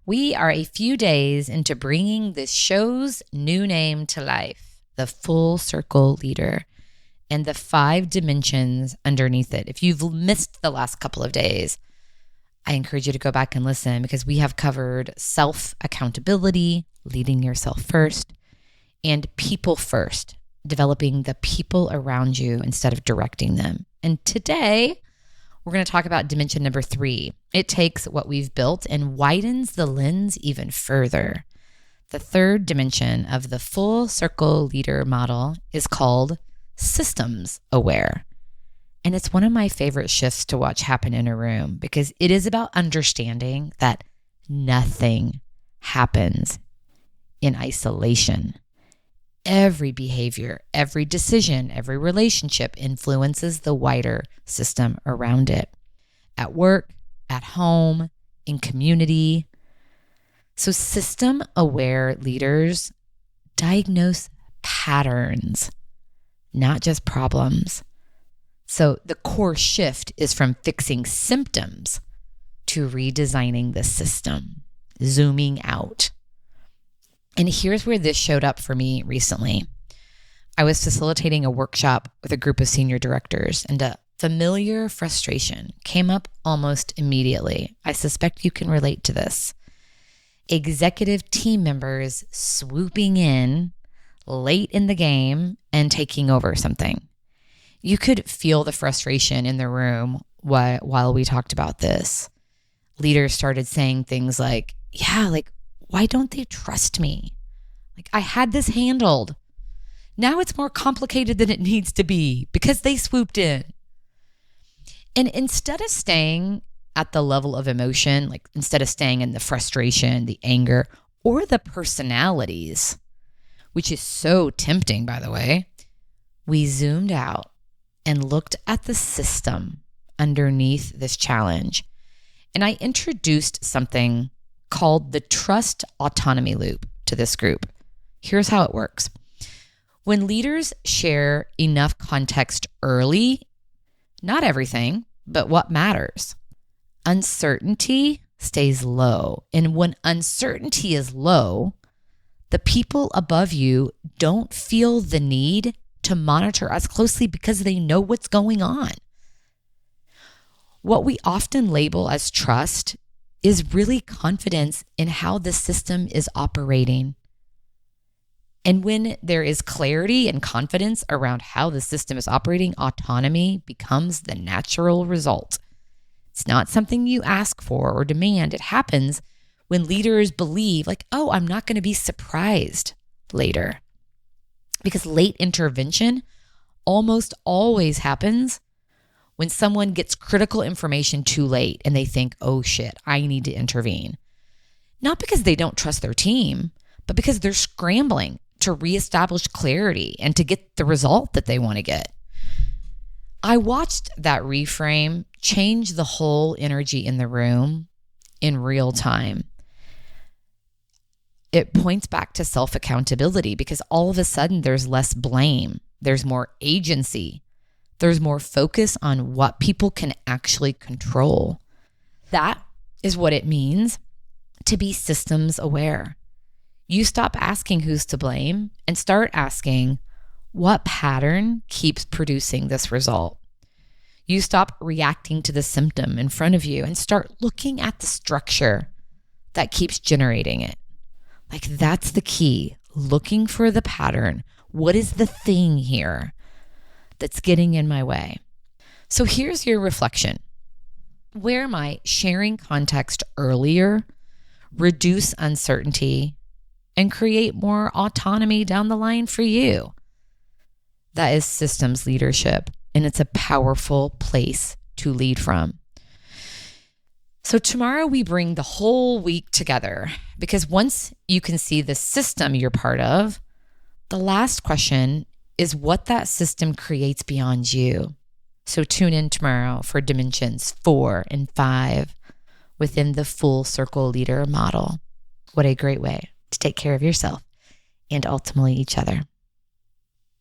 We are a few days into bringing this show's new name to life, the Full Circle Leader, and the 5 dimensions underneath it. If you've missed the last couple of days, I encourage you to go back and listen because we have covered self-accountability, leading yourself first, and people first, developing the people around you instead of directing them. And today, we're going to talk about dimension number 3. It takes what we've built and widens the lens even further. The third dimension of the Full Circle Leader model is called systems aware. And it's one of my favorite shifts to watch happen in a room because it is about understanding that nothing happens in isolation. Every behavior, every decision, every relationship influences the wider system around it. At work, at home, in community. So system-aware leaders diagnose patterns, not just problems. So the core shift is from fixing symptoms to redesigning the system, zooming out. And here's where this showed up for me recently. I was facilitating a workshop with a group of senior directors, and a familiar frustration came up almost immediately. I suspect you can relate to this. Executive team members swooping in late in the game and taking over something. You could feel the frustration in the room while we talked about this. Leaders started saying things like, why don't they trust me? I had this handled. Now it's more complicated than it needs to be because they swooped in. And instead of staying at the level of emotion, instead of staying in the frustration, the anger, or the personalities, which is so tempting, by the way, we zoomed out and looked at the system underneath this challenge. And I introduced something called the trust autonomy loop to this group. Here's how it works. When leaders share enough context early, not everything, but what matters, uncertainty stays low. And when uncertainty is low, the people above you don't feel the need to monitor as closely because they know what's going on. What we often label as trust is really confidence in how the system is operating. And when there is clarity and confidence around how the system is operating, autonomy becomes the natural result. It's not something you ask for or demand. It happens when leaders believe I'm not going to be surprised later. Because late intervention almost always happens when someone gets critical information too late and they think, oh shit, I need to intervene. Not because they don't trust their team, but because they're scrambling to reestablish clarity and to get the result that they want to get. I watched that reframe change the whole energy in the room in real time. It points back to self-accountability because all of a sudden there's less blame. There's more agency. There's more focus on what people can actually control. That is what it means to be systems aware. You stop asking who's to blame and start asking what pattern keeps producing this result. You stop reacting to the symptom in front of you and start looking at the structure that keeps generating it. That's the key, looking for the pattern. What is the thing here that's getting in my way? So here's your reflection. Where might sharing context earlier reduce uncertainty and create more autonomy down the line for you? That is systems leadership, and it's a powerful place to lead from. So tomorrow we bring the whole week together because once you can see the system you're part of, the last question is what that system creates beyond you. So tune in tomorrow for dimensions 4 and 5 within the Full Circle Leader model. What a great way to take care of yourself and ultimately each other.